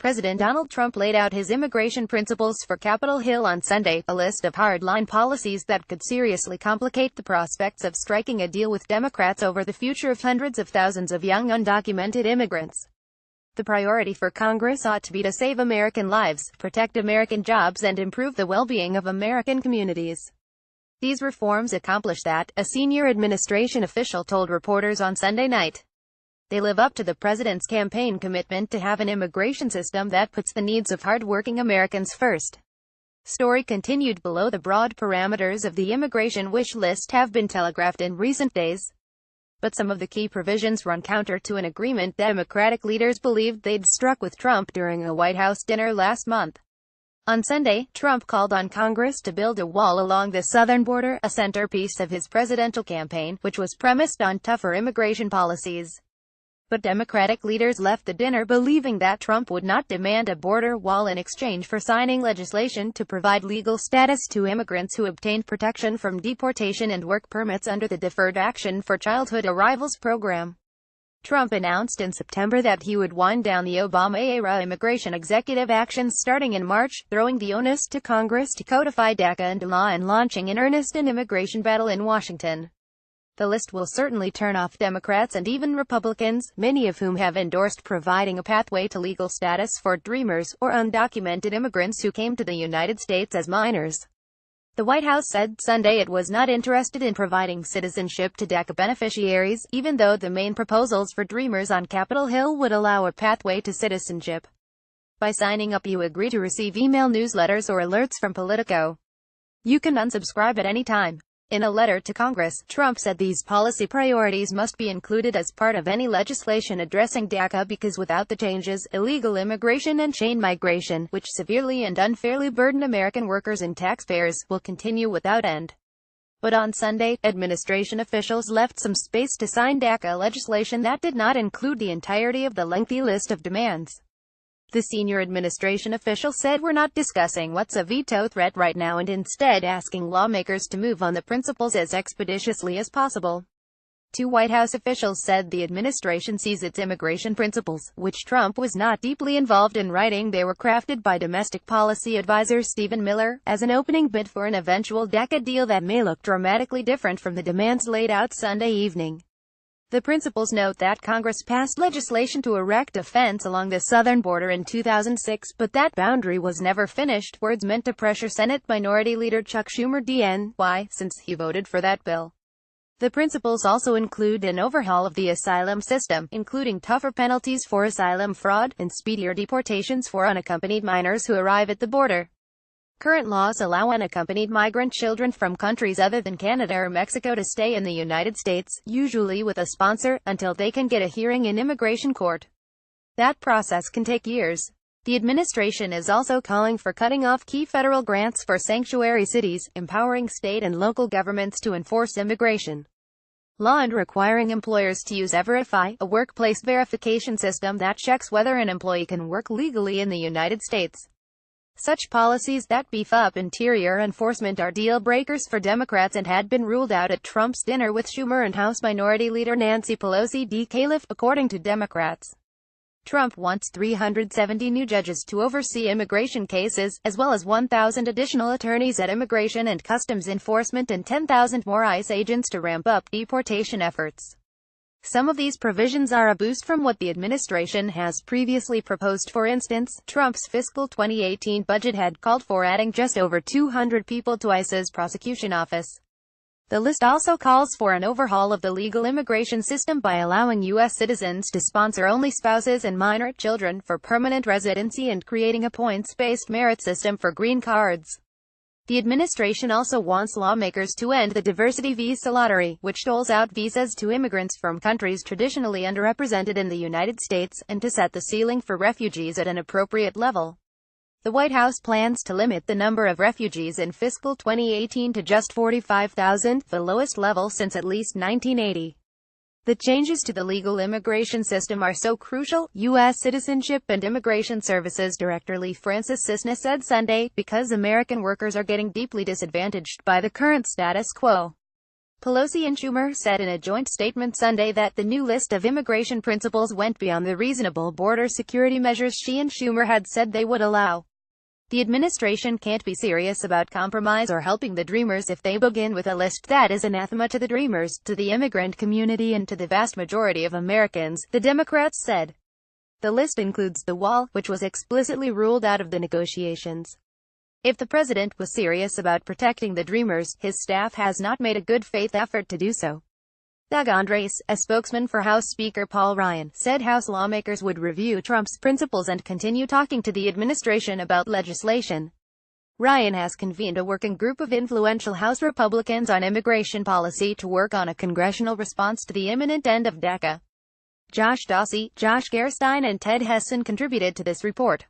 President Donald Trump laid out his immigration principles for Capitol Hill on Sunday, a list of hardline policies that could seriously complicate the prospects of striking a deal with Democrats over the future of hundreds of thousands of young undocumented immigrants. The priority for Congress ought to be to save American lives, protect American jobs, and improve the well-being of American communities. These reforms accomplish that, a senior administration official told reporters on Sunday night. They live up to the president's campaign commitment to have an immigration system that puts the needs of hard-working Americans first. Story continued. Below, the broad parameters of the immigration wish list have been telegraphed in recent days. But some of the key provisions run counter to an agreement Democratic leaders believed they'd struck with Trump during a White House dinner last month. On Sunday, Trump called on Congress to build a wall along the southern border, a centerpiece of his presidential campaign, which was premised on tougher immigration policies. But Democratic leaders left the dinner believing that Trump would not demand a border wall in exchange for signing legislation to provide legal status to immigrants who obtained protection from deportation and work permits under the Deferred Action for Childhood Arrivals program. Trump announced in September that he would wind down the Obama-era immigration executive actions starting in March, throwing the onus to Congress to codify DACA into law and launching in earnest an immigration battle in Washington. The list will certainly turn off Democrats and even Republicans, many of whom have endorsed providing a pathway to legal status for Dreamers, or undocumented immigrants who came to the United States as minors. The White House said Sunday it was not interested in providing citizenship to DACA beneficiaries, even though the main proposals for Dreamers on Capitol Hill would allow a pathway to citizenship. By signing up, you agree to receive email newsletters or alerts from Politico. You can unsubscribe at any time. In a letter to Congress, Trump said these policy priorities must be included as part of any legislation addressing DACA because without the changes, illegal immigration and chain migration, which severely and unfairly burden American workers and taxpayers, will continue without end. But on Sunday, administration officials left some space to sign DACA legislation that did not include the entirety of the lengthy list of demands. The senior administration official said, "We're not discussing what's a veto threat right now and instead asking lawmakers to move on the principles as expeditiously as possible." Two White House officials said the administration sees its immigration principles, which Trump was not deeply involved in writing, they were crafted by domestic policy advisor Stephen Miller, as an opening bid for an eventual DACA deal that may look dramatically different from the demands laid out Sunday evening. The principles note that Congress passed legislation to erect a fence along the southern border in 2006, but that boundary was never finished, words meant to pressure Senate Minority Leader Chuck Schumer DNY, since he voted for that bill. The principles also include an overhaul of the asylum system, including tougher penalties for asylum fraud, and speedier deportations for unaccompanied minors who arrive at the border. Current laws allow unaccompanied migrant children from countries other than Canada or Mexico to stay in the United States, usually with a sponsor, until they can get a hearing in immigration court. That process can take years. The administration is also calling for cutting off key federal grants for sanctuary cities, empowering state and local governments to enforce immigration law, and requiring employers to use Verify, a workplace verification system that checks whether an employee can work legally in the United States. Such policies that beef up interior enforcement are deal-breakers for Democrats and had been ruled out at Trump's dinner with Schumer and House Minority Leader Nancy Pelosi. Calif, according to Democrats. Trump wants 370 new judges to oversee immigration cases, as well as 1,000 additional attorneys at Immigration and Customs Enforcement and 10,000 more ICE agents to ramp up deportation efforts. Some of these provisions are a boost from what the administration has previously proposed. For instance, Trump's fiscal 2018 budget had called for adding just over 200 people to ICE's prosecution office. The list also calls for an overhaul of the legal immigration system by allowing U.S. citizens to sponsor only spouses and minor children for permanent residency and creating a points-based merit system for green cards. The administration also wants lawmakers to end the diversity visa lottery, which doles out visas to immigrants from countries traditionally underrepresented in the United States, and to set the ceiling for refugees at an appropriate level. The White House plans to limit the number of refugees in fiscal 2018 to just 45,000, the lowest level since at least 1980. The changes to the legal immigration system are so crucial, U.S. Citizenship and Immigration Services Director Lee Francis Cisna said Sunday, because American workers are getting deeply disadvantaged by the current status quo. Pelosi and Schumer said in a joint statement Sunday that the new list of immigration principles went beyond the reasonable border security measures she and Schumer had said they would allow. The administration can't be serious about compromise or helping the Dreamers if they begin with a list that is anathema to the Dreamers, to the immigrant community and to the vast majority of Americans, the Democrats said. The list includes the wall, which was explicitly ruled out of the negotiations. If the president was serious about protecting the Dreamers, his staff has not made a good faith effort to do so. Doug Andres, a spokesman for House Speaker Paul Ryan, said House lawmakers would review Trump's principles and continue talking to the administration about legislation. Ryan has convened a working group of influential House Republicans on immigration policy to work on a congressional response to the imminent end of DACA. Josh Dawsey, Josh Gerstein and Ted Hesson contributed to this report.